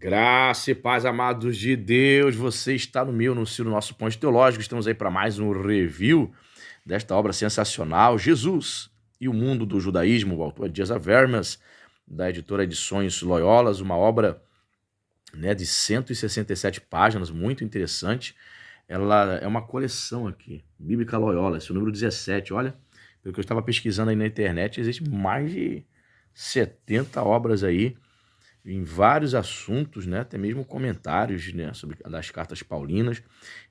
Graça e paz, amados de Deus, você está no nosso Ponto Teológico. Estamos aí para mais um review desta obra sensacional, Jesus e o Mundo do Judaísmo. O autor é Jas Vermas, da editora Edições Loyolas, uma obra, de 167 páginas, muito interessante. Ela é uma coleção aqui, Bíblica Loyola, esse é o número 17. Olha, pelo que eu estava pesquisando aí na internet, existe mais de 70 obras aí em vários assuntos, né? Até mesmo comentários, né, sobre das cartas paulinas.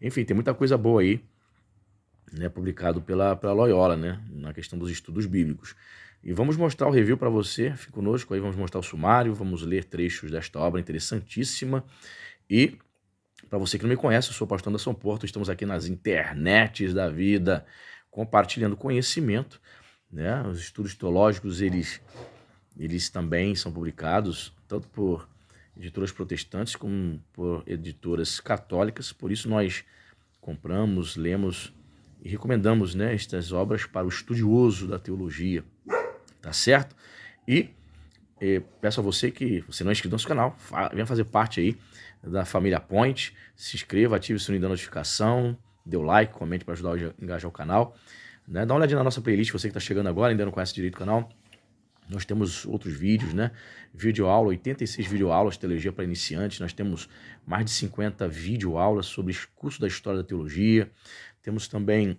Enfim, tem muita coisa boa aí, né, publicado pela Loyola, né, na questão dos estudos bíblicos. E vamos mostrar o review para você, fique conosco aí, vamos mostrar o sumário, vamos ler trechos desta obra interessantíssima. E para você que não me conhece, eu sou o pastor Anderson Porto, estamos aqui nas internets da vida, compartilhando conhecimento, né? Os estudos teológicos, eles também são publicados tanto por editoras protestantes como por editoras católicas. Por isso nós compramos, lemos e recomendamos, né, estas obras para o estudioso da teologia, tá certo? E peço a você que você não é inscrito no nosso canal, venha fazer parte aí da família Point, se inscreva, ative o sininho da notificação, dê o like, comente para ajudar a engajar o canal, né? Dá uma olhadinha na nossa playlist, você que está chegando agora, ainda não conhece direito o canal. Nós temos outros vídeos, né? Videoaula, 86 videoaulas de teologia para iniciantes. Nós temos mais de 50 videoaulas sobre o curso da história da teologia. Temos também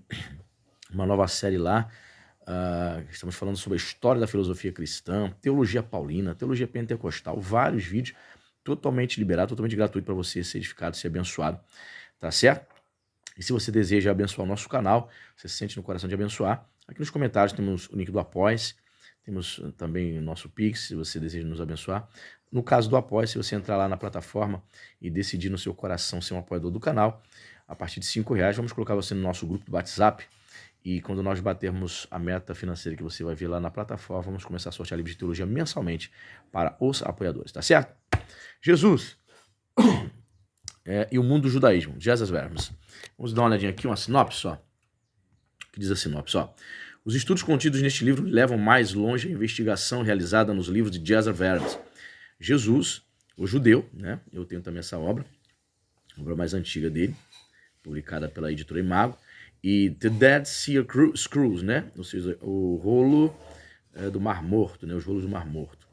uma nova série lá. Estamos falando sobre a história da filosofia cristã, teologia paulina, teologia pentecostal. Vários vídeos totalmente liberados, totalmente gratuito para você ser edificado, ser abençoado. Tá certo? E se você deseja abençoar o nosso canal, você se sente no coração de abençoar, aqui nos comentários temos o link do Apoia-se. Temos também o nosso Pix, se você deseja nos abençoar. No caso do apoio, se você entrar lá na plataforma e decidir no seu coração ser um apoiador do canal, a partir de R$ 5, vamos colocar você no nosso grupo do WhatsApp. E quando nós batermos a meta financeira que você vai ver lá na plataforma, vamos começar a sortear livros de teologia mensalmente para os apoiadores, tá certo? Jesus e o mundo do judaísmo, Jas Vermas. Vamos dar uma olhadinha aqui, uma sinopse só. Que diz a sinopse, ó. Os estudos contidos neste livro levam mais longe a investigação realizada nos livros de Jas Vermas. Jesus, o judeu, né? Eu tenho também essa obra, a obra mais antiga dele, publicada pela editora Imago, e The Dead Sea Scrolls, né? Ou seja, o rolo do Mar Morto, né? Os rolos do Mar Morto.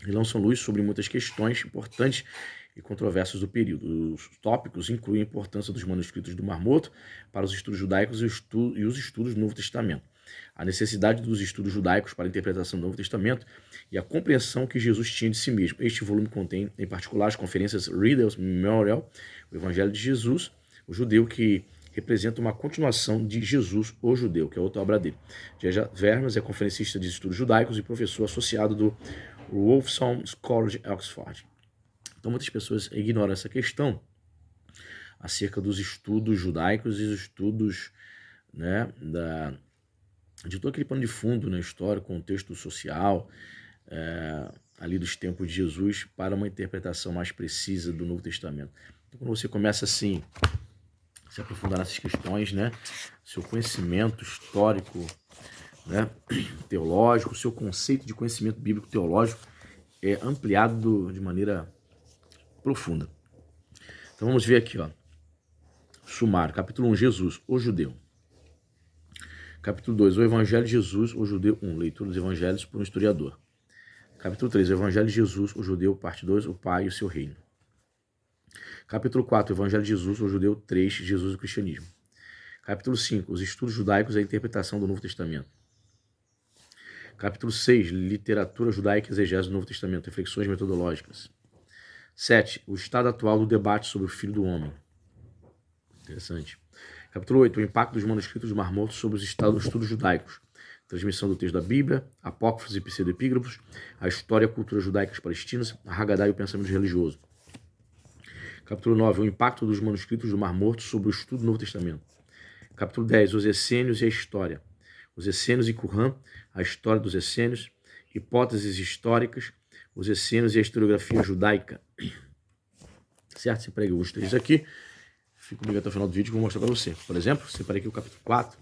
E lançam luz sobre muitas questões importantes e controversas do período. Os tópicos incluem a importância dos manuscritos do Mar Morto para os estudos judaicos e os estudos do Novo Testamento, a necessidade dos estudos judaicos para a interpretação do Novo Testamento e a compreensão que Jesus tinha de si mesmo. Este volume contém, em particular, as conferências Reader's Memorial, o Evangelho de Jesus, o judeu, que representa uma continuação de Jesus, o judeu, que é outra obra dele. Jas Vermas é conferencista de estudos judaicos e professor associado do Wolfson College, Oxford. Então muitas pessoas ignoram essa questão acerca dos estudos judaicos e os estudos, né, de todo aquele pano de fundo na história, contexto social, ali dos tempos de Jesus, para uma interpretação mais precisa do Novo Testamento. Então, quando você começa assim, se aprofundar nessas questões, né, seu conhecimento histórico, né, teológico, seu conceito de conhecimento bíblico teológico é ampliado de maneira profunda. Então vamos ver aqui, ó. Sumário, capítulo 1, Jesus, o judeu. Capítulo 2, o Evangelho de Jesus, o judeu 1, leitura dos evangelhos por um historiador. Capítulo 3, o Evangelho de Jesus, o judeu, parte 2, o Pai e o seu reino. Capítulo 4, o Evangelho de Jesus, o judeu 3, Jesus e o cristianismo. Capítulo 5, os estudos judaicos e a interpretação do Novo Testamento. Capítulo 6, literatura judaica e exegese do Novo Testamento, reflexões metodológicas. 7, o estado atual do debate sobre o Filho do Homem. Interessante. Capítulo 8, o impacto dos manuscritos do Mar Morto sobre os estudos judaicos. Transmissão do texto da Bíblia, apócrifos e pseudoepígrafos, a história e a cultura judaicas palestinas, a Haggadah e o pensamento religioso. Capítulo 9, o impacto dos manuscritos do Mar Morto sobre o estudo do Novo Testamento. Capítulo 10, os essênios e a história. Os essênios e Qumran, a história dos essênios, hipóteses históricas, os essênios e a historiografia judaica. Certo? Separei alguns trechos aqui. Fico comigo até o final do vídeo que eu vou mostrar para você. Por exemplo, separei aqui o capítulo 4.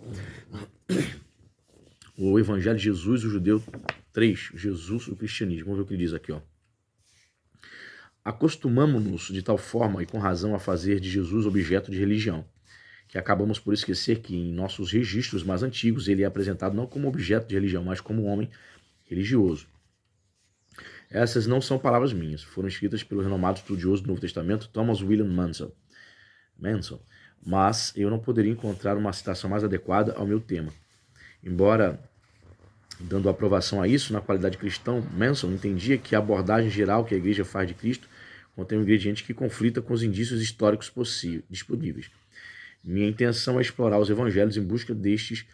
O Evangelho de Jesus, o judeu 3. Jesus, o cristianismo. Vamos ver o que ele diz aqui, ó. Acostumamo-nos de tal forma e com razão a fazer de Jesus objeto de religião, que acabamos por esquecer que em nossos registros mais antigos ele é apresentado não como objeto de religião, mas como um homem religioso. Essas não são palavras minhas, foram escritas pelo renomado estudioso do Novo Testamento Thomas William Mansell, mas eu não poderia encontrar uma citação mais adequada ao meu tema. Embora dando aprovação a isso, na qualidade de cristão, Manson entendia que a abordagem geral que a igreja faz de Cristo contém um ingrediente que conflita com os indícios históricos disponíveis. Minha intenção é explorar os evangelhos em busca destes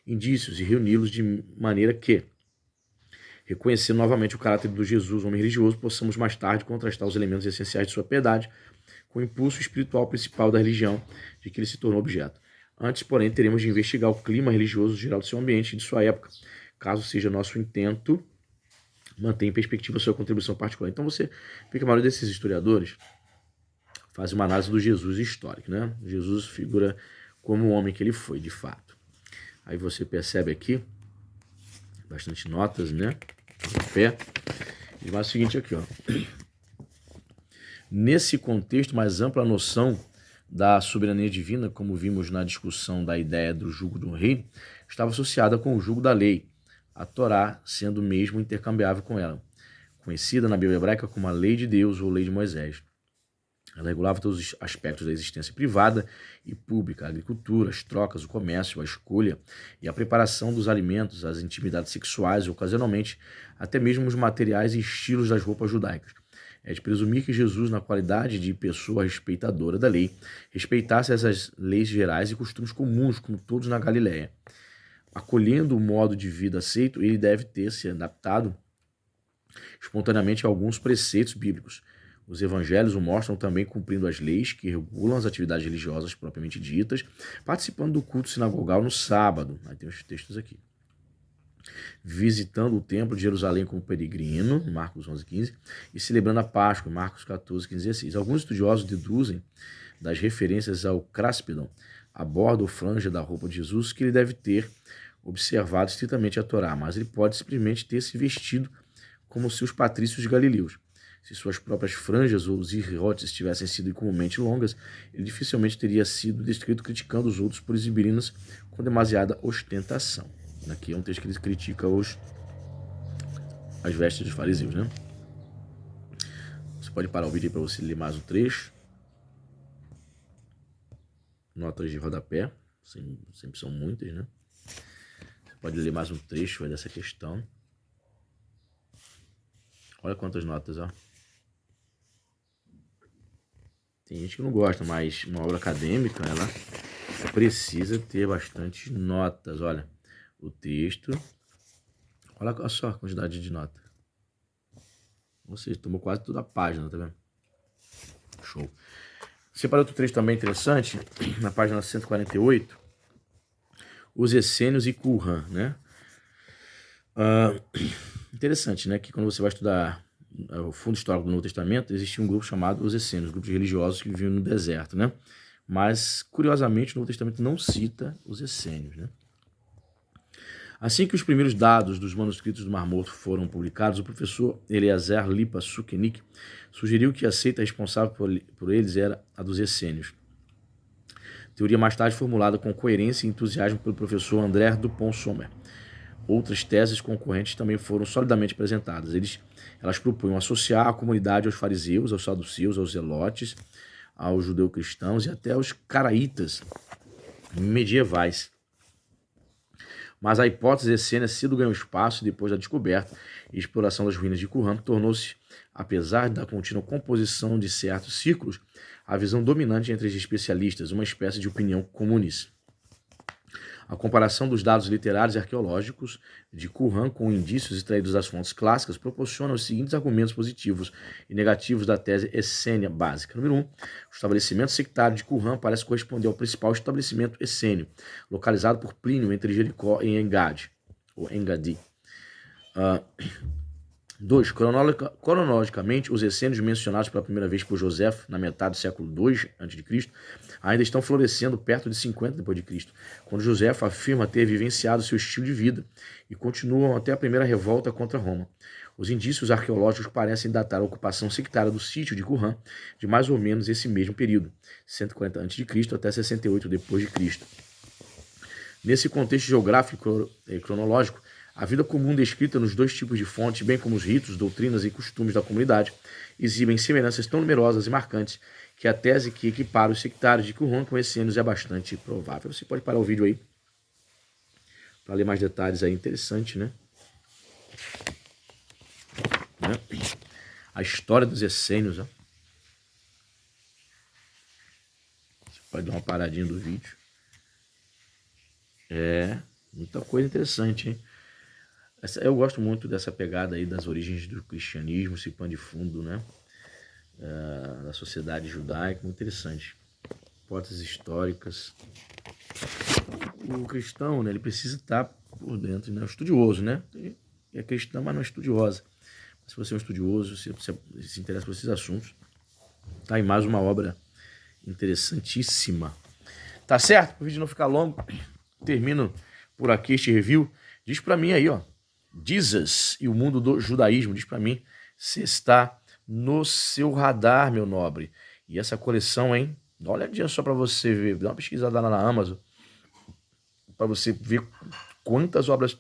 indícios e reuni-los de maneira que, reconhecendo novamente o caráter do Jesus, homem religioso, possamos mais tarde contrastar os elementos essenciais de sua piedade com o impulso espiritual principal da religião de que ele se tornou objeto. Antes, porém, teremos de investigar o clima religioso geral do seu ambiente e de sua época, caso seja nosso intento manter em perspectiva sua contribuição particular. Então você vê que a maioria desses historiadores faz uma análise do Jesus histórico, né? Jesus figura como o homem que ele foi, de fato. Aí você percebe aqui, bastante notas, né? Pé. Diz mais o seguinte aqui, ó. Nesse contexto mais ampla, a noção da soberania divina, como vimos na discussão da ideia do jugo do rei, estava associada com o jugo da lei, a Torá sendo mesmo intercambiável com ela, conhecida na Bíblia hebraica como a lei de Deus ou lei de Moisés. Ela regulava todos os aspectos da existência privada e pública, a agricultura, as trocas, o comércio, a escolha e a preparação dos alimentos, as intimidades sexuais e, ocasionalmente, até mesmo os materiais e estilos das roupas judaicas. É de presumir que Jesus, na qualidade de pessoa respeitadora da lei, respeitasse essas leis gerais e costumes comuns, como todos na Galiléia. Acolhendo o modo de vida aceito, ele deve ter se adaptado espontaneamente a alguns preceitos bíblicos. Os evangelhos o mostram também cumprindo as leis que regulam as atividades religiosas propriamente ditas, participando do culto sinagogal no sábado. Aí tem os textos aqui. Visitando o templo de Jerusalém como peregrino, Marcos 11:15, e celebrando a Páscoa, Marcos 14:15-16. Alguns estudiosos deduzem das referências ao Cráspidon, a borda ou franja da roupa de Jesus, que ele deve ter observado estritamente a Torá, mas ele pode simplesmente ter se vestido como se os patrícios galileus. Se suas próprias franjas ou zirrotes tivessem sido incomumente longas, ele dificilmente teria sido descrito criticando os outros por exibirem-nas com demasiada ostentação. Aqui é um texto que ele critica as vestes dos fariseus, né? Você pode parar o vídeo aí para você ler mais um trecho. Notas de rodapé, sempre são muitas, né? Você pode ler mais um trecho dessa questão. Olha quantas notas, ó. Tem gente que não gosta, mas uma obra acadêmica, ela precisa ter bastante notas. Olha, o texto. Olha só a quantidade de nota. Ou seja, tomou quase toda a página, tá vendo? Show. Separei outro trecho também interessante, na página 148. Os essênios e Qumran, né? Interessante, né? Que quando você vai estudar o fundo histórico do Novo Testamento, existia um grupo chamado os essênios, grupos religiosos que viviam no deserto, né? Mas, curiosamente, o Novo Testamento não cita os essênios, né? Assim que os primeiros dados dos manuscritos do Mar Morto foram publicados, o professor Eliezer Lipa Sukenik sugeriu que a seita responsável por eles era a dos essênios. Teoria mais tarde formulada com coerência e entusiasmo pelo professor André Dupont-Sommer. Outras teses concorrentes também foram solidamente apresentadas. Elas propunham associar a comunidade aos fariseus, aos saduceus, aos zelotes, aos judeu-cristãos e até aos caraítas medievais. Mas a hipótese essênia cedo ganhou espaço depois da descoberta e exploração das ruínas de Qumran, tornou-se, apesar da contínua composição de certos círculos, a visão dominante entre os especialistas, uma espécie de opinião comunista. A comparação dos dados literários e arqueológicos de Qumran com indícios extraídos das fontes clássicas proporciona os seguintes argumentos positivos e negativos da tese essênia básica. Número 1. O estabelecimento sectário de Qumran parece corresponder ao principal estabelecimento essênio, localizado por Plínio entre Jericó e Engadi, ou Engadi. 2. Cronologicamente, os essênios mencionados pela primeira vez por José na metade do século II a.C. ainda estão florescendo perto de 50 d.C., quando José afirma ter vivenciado seu estilo de vida e continuam até a primeira revolta contra Roma. Os indícios arqueológicos parecem datar a ocupação sectária do sítio de Qumran de mais ou menos esse mesmo período, 140 a.C. até 68 d.C. Nesse contexto geográfico e cronológico, a vida comum descrita nos dois tipos de fontes, bem como os ritos, doutrinas e costumes da comunidade, exibem semelhanças tão numerosas e marcantes que a tese que equipara os sectários de Qumran com essenos é bastante provável. Você pode parar o vídeo aí para ler mais detalhes aí, interessante, né? A história dos essênios, ó. Você pode dar uma paradinha do vídeo. Muita coisa interessante, hein? Eu gosto muito dessa pegada aí das origens do cristianismo, esse pano de fundo, né? Da sociedade judaica, muito interessante. Hipóteses históricas. O cristão, né, ele precisa estar por dentro, né? O estudioso, né? Ele é cristão, mas não é estudiosa. Se você é um estudioso, se se interessa por esses assuntos, tá aí mais uma obra interessantíssima. Tá certo? Para o vídeo não ficar longo, termino por aqui este review. Diz para mim aí, ó, Jesus e o mundo do judaísmo, diz para mim se está no seu radar, meu nobre. E essa coleção, hein? Dá uma olhadinha só para você ver, dá uma pesquisada lá na Amazon, para você ver quantas obras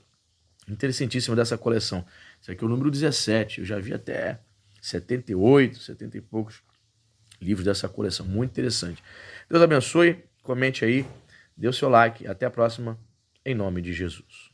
interessantíssimas dessa coleção. Esse aqui é o número 17, eu já vi até 78, 70 e poucos livros dessa coleção, muito interessante. Deus abençoe, comente aí, dê o seu like, até a próxima, em nome de Jesus.